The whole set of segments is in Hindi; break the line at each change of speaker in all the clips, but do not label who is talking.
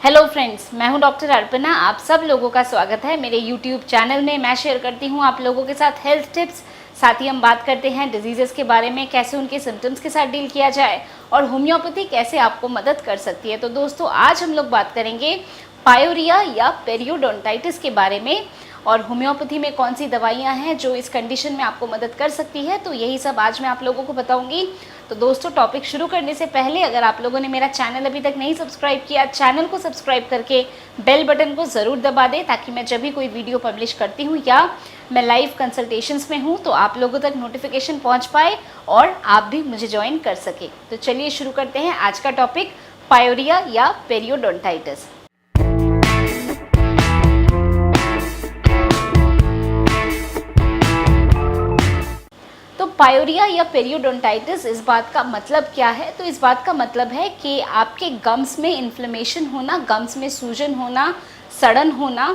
हेलो फ्रेंड्स, मैं हूं डॉक्टर अर्पणा। आप सब लोगों का स्वागत है मेरे यूट्यूब चैनल में। मैं शेयर करती हूं आप लोगों के साथ हेल्थ टिप्स, साथ ही हम बात करते हैं डिजीज़ेस के बारे में, कैसे उनके सिम्टम्स के साथ डील किया जाए और होम्योपैथी कैसे आपको मदद कर सकती है। तो दोस्तों, आज हम लोग बात करेंगे पायोरिया या पेरियोडोंटाइटिस के बारे में और होम्योपैथी में कौन सी दवाइयाँ हैं जो इस कंडीशन में आपको मदद कर सकती है। तो यही सब आज मैं आप लोगों को बताऊंगी। तो दोस्तों, टॉपिक शुरू करने से पहले अगर आप लोगों ने मेरा चैनल अभी तक नहीं सब्सक्राइब किया, चैनल को सब्सक्राइब करके बेल बटन को ज़रूर दबा दें, ताकि मैं जब भी कोई वीडियो पब्लिश करती हूँ या मैं लाइव कंसल्टेशंस में हूँ तो आप लोगों तक नोटिफिकेशन पहुँच पाए और आप भी मुझे ज्वाइन कर सके। तो चलिए शुरू करते हैं आज का टॉपिक, पायोरिया या पेरियोडोंटाइटिस। तो पायोरिया या पेरियोडोंटाइटिस, इस बात का मतलब क्या है? तो इस बात का मतलब है कि आपके गम्स में इन्फ्लेमेशन होना, गम्स में सूजन होना, सड़न होना।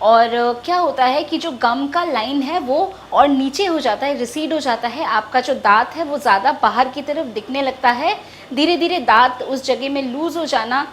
और क्या होता है कि जो गम का लाइन है वो और नीचे हो जाता है, रिसीड हो जाता है। आपका जो दांत है वो ज़्यादा बाहर की तरफ दिखने लगता है। धीरे धीरे दांत उस जगह में लूज़ हो जाना,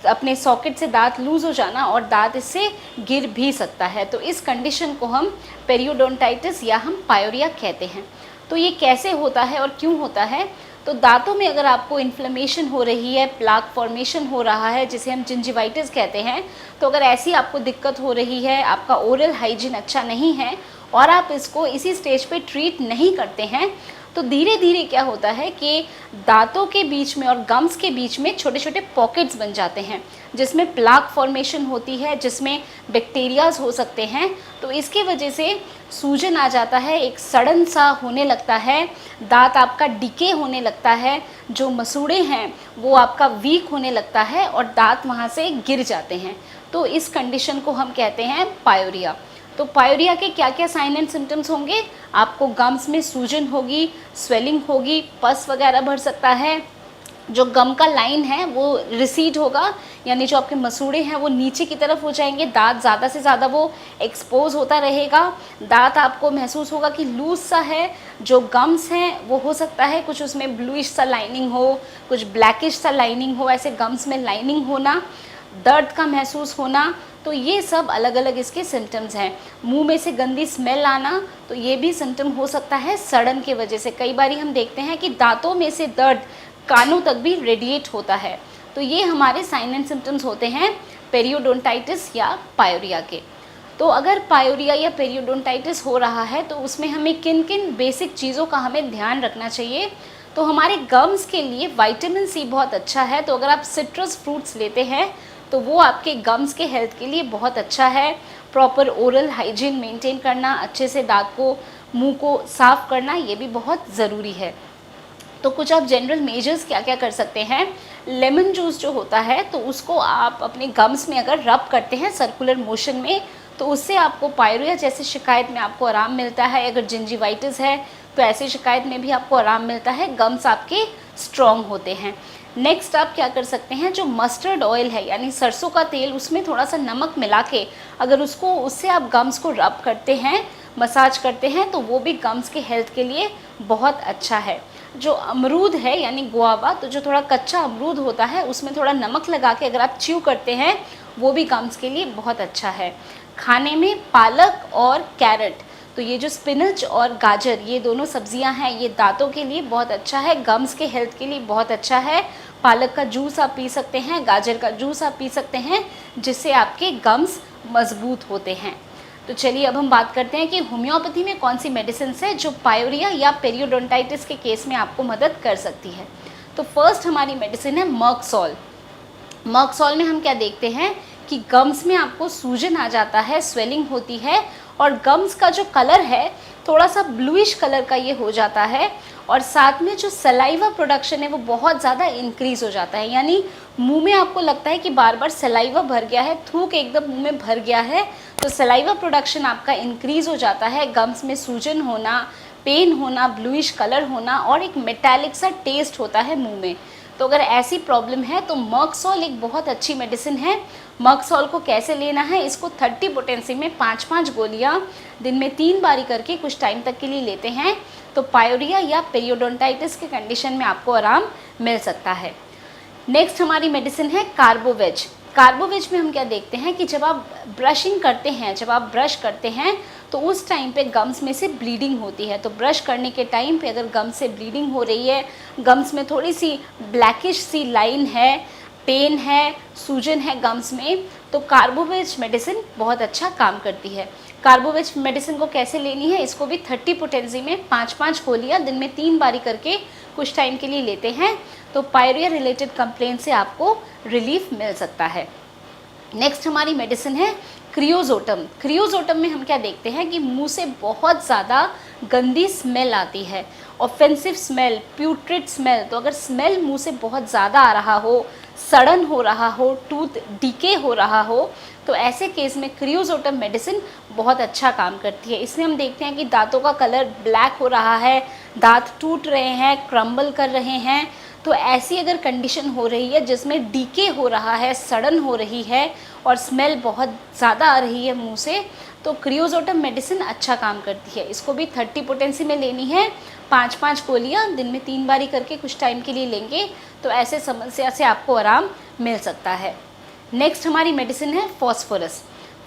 अपने सॉकेट से दांत लूज़ हो जाना और दांत इससे गिर भी सकता है। तो इस कंडीशन को हम पेरियोडोंटाइटिस या हम पायोरिया कहते हैं। तो ये कैसे होता है और क्यों होता है? तो दांतों में अगर आपको इन्फ्लेमेशन हो रही है, प्लाक फॉर्मेशन हो रहा है, जिसे हम जिंजिवाइटिस कहते हैं, तो अगर ऐसी आपको दिक्कत हो रही है, आपका ओरल हाइजीन अच्छा नहीं है और आप इसको इसी स्टेज पे ट्रीट नहीं करते हैं, तो धीरे धीरे क्या होता है कि दांतों के बीच में और गम्स के बीच में छोटे छोटे पॉकेट्स बन जाते हैं, जिसमें प्लाक फॉर्मेशन होती है, जिसमें बैक्टीरियाज हो सकते हैं। तो इसकी वजह से सूजन आ जाता है, एक सड़न सा होने लगता है, दांत आपका डिके होने लगता है, जो मसूड़े हैं वो आपका वीक होने लगता है और दांत वहाँ से गिर जाते हैं। तो इस कंडीशन को हम कहते हैं पायोरिया। तो पायोरिया के क्या क्या साइन एंड सिम्टम्स होंगे? आपको गम्स में सूजन होगी, स्वेलिंग होगी, पस वगैरह भर सकता है, जो गम का लाइन है वो रिसीड होगा, यानी जो आपके मसूड़े हैं वो नीचे की तरफ हो जाएंगे, दांत ज़्यादा से ज़्यादा वो एक्सपोज होता रहेगा, दांत आपको महसूस होगा कि लूज सा है, जो गम्स हैं वो हो सकता है कुछ उसमें ब्लूइश सा लाइनिंग हो, कुछ ब्लैकिश सा लाइनिंग हो, ऐसे गम्स में लाइनिंग होना, दर्द का महसूस होना। तो ये सब अलग अलग इसके सिम्टम्स हैं। मुंह में से गंदी स्मेल आना, तो ये भी सिम्टम हो सकता है सड़न की वजह से। कई बार हम देखते हैं कि दांतों में से दर्द कानों तक भी रेडिएट होता है। तो ये हमारे साइन एंड सिम्टम्स होते हैं पेरियोडोंटाइटिस या पायोरिया के। तो अगर पायोरिया या पेरियोडोंटाइटिस हो रहा है तो उसमें हमें किन किन बेसिक चीज़ों का हमें ध्यान रखना चाहिए? तो हमारे गम्स के लिए विटामिन सी बहुत अच्छा है। तो अगर आप सिट्रस फ्रूट्स लेते हैं तो वो आपके गम्स के हेल्थ के लिए बहुत अच्छा है। प्रॉपर ओरल हाइजीन मेंटेन करना, अच्छे से दांत को, मुंह को साफ़ करना, ये भी बहुत ज़रूरी है। तो कुछ आप जनरल मेजर्स क्या क्या कर सकते हैं? लेमन जूस जो होता है तो उसको आप अपने गम्स में अगर रब करते हैं सर्कुलर मोशन में, तो उससे आपको पायोरिया जैसी शिकायत में आपको आराम मिलता है। अगर जिंजिवाइटिस है तो ऐसी शिकायत में भी आपको आराम मिलता है, गम्स आपके स्ट्रॉन्ग होते हैं। नेक्स्ट आप क्या कर सकते हैं? जो मस्टर्ड ऑयल है यानी सरसों का तेल, उसमें थोड़ा सा नमक मिला के अगर उससे आप गम्स को रब करते हैं, मसाज करते हैं, तो वो भी गम्स के हेल्थ के लिए बहुत अच्छा है। जो अमरूद है यानी गुआवा, तो जो थोड़ा कच्चा अमरूद होता है उसमें थोड़ा नमक लगा के अगर आप च्यू करते हैं, वो भी गम्स के लिए बहुत अच्छा है। खाने में पालक और कैरेट, तो ये जो स्पिनच और गाजर, ये दोनों सब्जियां हैं, ये दांतों के लिए बहुत अच्छा है, गम्स के हेल्थ के लिए बहुत अच्छा है। पालक का जूस आप पी सकते हैं, गाजर का जूस आप पी सकते हैं, जिससे आपके गम्स मजबूत होते हैं। तो चलिए अब हम बात करते हैं कि होम्योपैथी में कौन सी मेडिसिन है जो पायोरिया या पेरियोडोंटाइटिस के केस में आपको मदद कर सकती है। तो फर्स्ट हमारी मेडिसिन है मर्कसॉल। मर्कसॉल में हम क्या देखते हैं कि गम्स में आपको सूजन आ जाता है, स्वेलिंग होती है और गम्स का जो कलर है थोड़ा सा ब्लूइश कलर का ये हो जाता है, और साथ में जो सलाइवा प्रोडक्शन है वो बहुत ज़्यादा इंक्रीज़ हो जाता है। यानी मुंह में आपको लगता है कि बार बार सलाइवा भर गया है, थूक एकदम मुंह में भर गया है, तो सलाइवा प्रोडक्शन आपका इंक्रीज़ हो जाता है। गम्स में सूजन होना, पेन होना, ब्लूइश कलर होना और एक मेटालिक सा टेस्ट होता है मुंह में। तो अगर ऐसी प्रॉब्लम है तो मर्कसॉल एक बहुत अच्छी मेडिसिन है। मर्कसॉल को कैसे लेना है? इसको 30 पोटेंसी में 5-5 गोलियां दिन में 3 बारी करके कुछ टाइम तक के लिए लेते हैं तो पायोरिया या पेरियोडोंटाइटिस के कंडीशन में आपको आराम मिल सकता है। नेक्स्ट हमारी मेडिसिन है कार्बोवेज। कार्बोवेज में हम क्या देखते हैं कि जब आप ब्रशिंग करते हैं, जब आप ब्रश करते हैं तो उस टाइम पे गम्स में से ब्लीडिंग होती है। तो ब्रश करने के टाइम पे अगर गम्स से ब्लीडिंग हो रही है, गम्स में थोड़ी सी ब्लैकिश सी लाइन है, पेन है, सूजन है गम्स में, तो कार्बोवेज मेडिसिन बहुत अच्छा काम करती है। कार्बोवेज मेडिसिन को कैसे लेनी है, इसको भी 30 पोटेंसी में 5-5 गोलियाँ दिन में 3 बारी करके कुछ टाइम के लिए लेते हैं तो पायरिया रिलेटेड कंप्लेंट से आपको रिलीफ मिल सकता है। नेक्स्ट हमारी मेडिसिन है क्रियोजोटम। क्रियोजोटम में हम क्या देखते हैं कि मुंह से बहुत ज़्यादा गंदी स्मेल आती है, ऑफेंसिव स्मेल, प्यूट्रिड स्मेल। तो अगर स्मेल मुंह से बहुत ज़्यादा आ रहा हो, सड़न हो रहा हो, टूथ डीके हो रहा हो, तो ऐसे केस में क्रियोजोटम मेडिसिन बहुत अच्छा काम करती है। इसमें हम देखते हैं कि दांतों का कलर ब्लैक हो रहा है, दांत टूट रहे हैं, क्रम्बल कर रहे हैं, तो ऐसी अगर कंडीशन हो रही है जिसमें डीके हो रहा है, सड़न हो रही है और स्मेल बहुत ज़्यादा आ रही है मुंह से, तो क्रियोजोटम मेडिसिन अच्छा काम करती है। इसको भी 30 पोटेंसी में लेनी है, 5-5 गोलियाँ दिन में 3 बारी करके कुछ टाइम के लिए लेंगे तो ऐसे समस्या से आपको आराम मिल सकता है। नेक्स्ट हमारी मेडिसिन है फॉस्फोरस।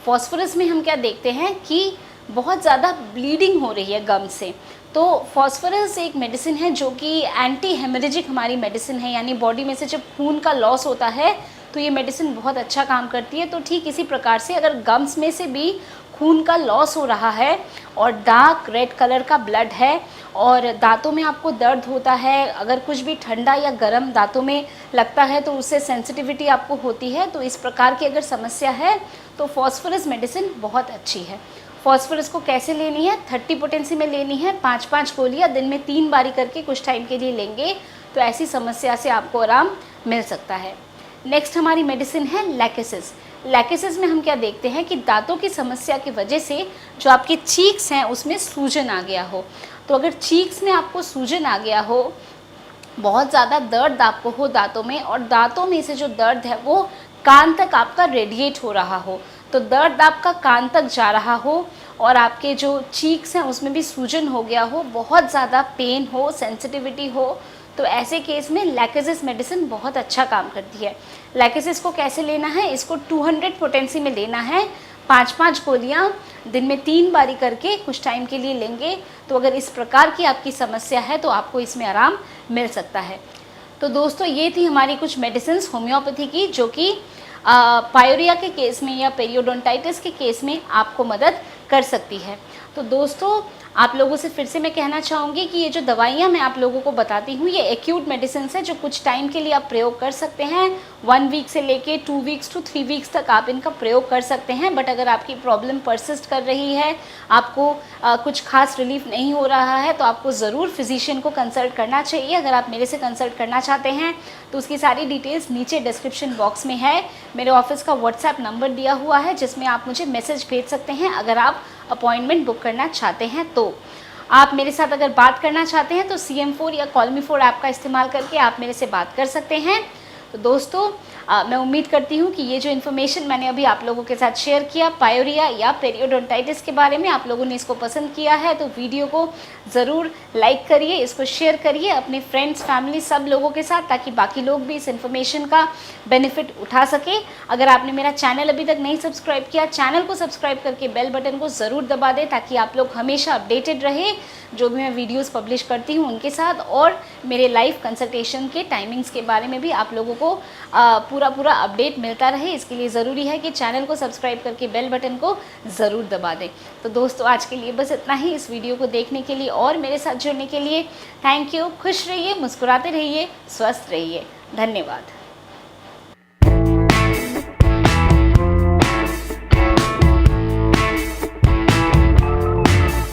फॉस्फोरस में हम क्या देखते हैं कि बहुत ज़्यादा ब्लीडिंग हो रही है गम से, तो फॉस्फोरस एक मेडिसिन है जो कि एंटी हेमरेजिक हमारी मेडिसिन है, यानी बॉडी में से जब खून का लॉस होता है तो ये मेडिसिन बहुत अच्छा काम करती है। तो ठीक इसी प्रकार से अगर गम्स में से भी खून का लॉस हो रहा है और डार्क रेड कलर का ब्लड है और दांतों में आपको दर्द होता है, अगर कुछ भी ठंडा या गर्म दांतों में लगता है तो उससे सेंसिटिविटी आपको होती है, तो इस प्रकार की अगर समस्या है तो फॉस्फोरस मेडिसिन बहुत अच्छी है। फॉस्फोरस को कैसे लेनी है, 30 पोटेंसी में लेनी है, 5-5 गोलियाँ दिन में 3 बारी करके कुछ टाइम के लिए लेंगे तो ऐसी समस्या से आपको आराम मिल सकता है। नेक्स्ट हमारी मेडिसिन है लैकेसिस। लैकेसिस में हम क्या देखते हैं कि दांतों की समस्या की वजह से जो आपके चीक्स हैं उसमें सूजन आ गया हो, तो अगर चीक्स में आपको सूजन आ गया हो, बहुत ज़्यादा दर्द आपको हो दांतों में और दांतों में से जो दर्द है वो कान तक आपका रेडिएट हो रहा हो, तो दर्द आपका कान तक जा रहा हो और आपके जो चीक्स हैं उसमें भी सूजन हो गया हो, बहुत ज़्यादा पेन हो, सेंसिटिविटी हो, तो ऐसे केस में लैकेसिस मेडिसिन बहुत अच्छा काम करती है। लैकेसिस को कैसे लेना है, इसको 200 पोटेंसी में लेना है, 5-5 गोलियाँ दिन में 3 बारी करके कुछ टाइम के लिए लेंगे तो अगर इस प्रकार की आपकी समस्या है तो आपको इसमें आराम मिल सकता है। तो दोस्तों ये थी हमारी कुछ मेडिसिन्स होम्योपैथी की जो कि पायोरिया के केस में या पेरियोडोंटाइटिस के केस में आपको मदद कर सकती है। तो दोस्तों आप लोगों से फिर से मैं कहना चाहूँगी कि ये जो दवाइयाँ मैं आप लोगों को बताती हूँ ये एक्यूट मेडिसिन है जो कुछ टाइम के लिए आप प्रयोग कर सकते हैं, 1 वीक से लेके 2 वीक्स टू 3 वीक्स तक आप इनका प्रयोग कर सकते हैं। बट अगर आपकी प्रॉब्लम परसिस्ट कर रही है, आपको कुछ खास रिलीफ नहीं हो रहा है तो आपको ज़रूर फिजिशियन को कंसल्ट करना चाहिए। अगर आप मेरे से कंसल्ट करना चाहते हैं तो उसकी सारी डिटेल्स नीचे डिस्क्रिप्शन बॉक्स में है, मेरे ऑफिस का व्हाट्सएप नंबर दिया हुआ है जिसमें आप मुझे मैसेज भेज सकते हैं अगर आप अपॉइंटमेंट बुक करना चाहते हैं। तो आप मेरे साथ अगर बात करना चाहते हैं तो CM4 या कॉलमी4 ऐप का इस्तेमाल करके आप मेरे से बात कर सकते हैं। तो दोस्तों मैं उम्मीद करती हूँ कि ये जो इन्फॉर्मेशन मैंने अभी आप लोगों के साथ शेयर किया पायोरिया या पेरियोडोंटाइटिस के बारे में, आप लोगों ने इसको पसंद किया है तो वीडियो को ज़रूर लाइक करिए, इसको शेयर करिए अपने फ्रेंड्स, फैमिली, सब लोगों के साथ ताकि बाकी लोग भी इस इन्फॉर्मेशन का बेनिफिट उठा सके। अगर आपने मेरा चैनल अभी तक नहीं सब्सक्राइब किया, चैनल को सब्सक्राइब करके बेल बटन को ज़रूर दबा दें ताकि आप लोग हमेशा अपडेटेड रहे जो भी मैं वीडियोस पब्लिश करती हूँ उनके साथ, और मेरे लाइव कंसल्टेशन के टाइमिंग्स के बारे में भी आप लोगों को पूरा अपडेट मिलता रहे। इसके लिए ज़रूरी है कि चैनल को सब्सक्राइब करके बेल बटन को ज़रूर दबा दें। तो दोस्तों आज के लिए बस इतना ही। इस वीडियो को देखने के लिए और मेरे साथ जुड़ने के लिए थैंक यू। खुश रहिए, मुस्कुराते रहिए, स्वस्थ रहिए। धन्यवाद।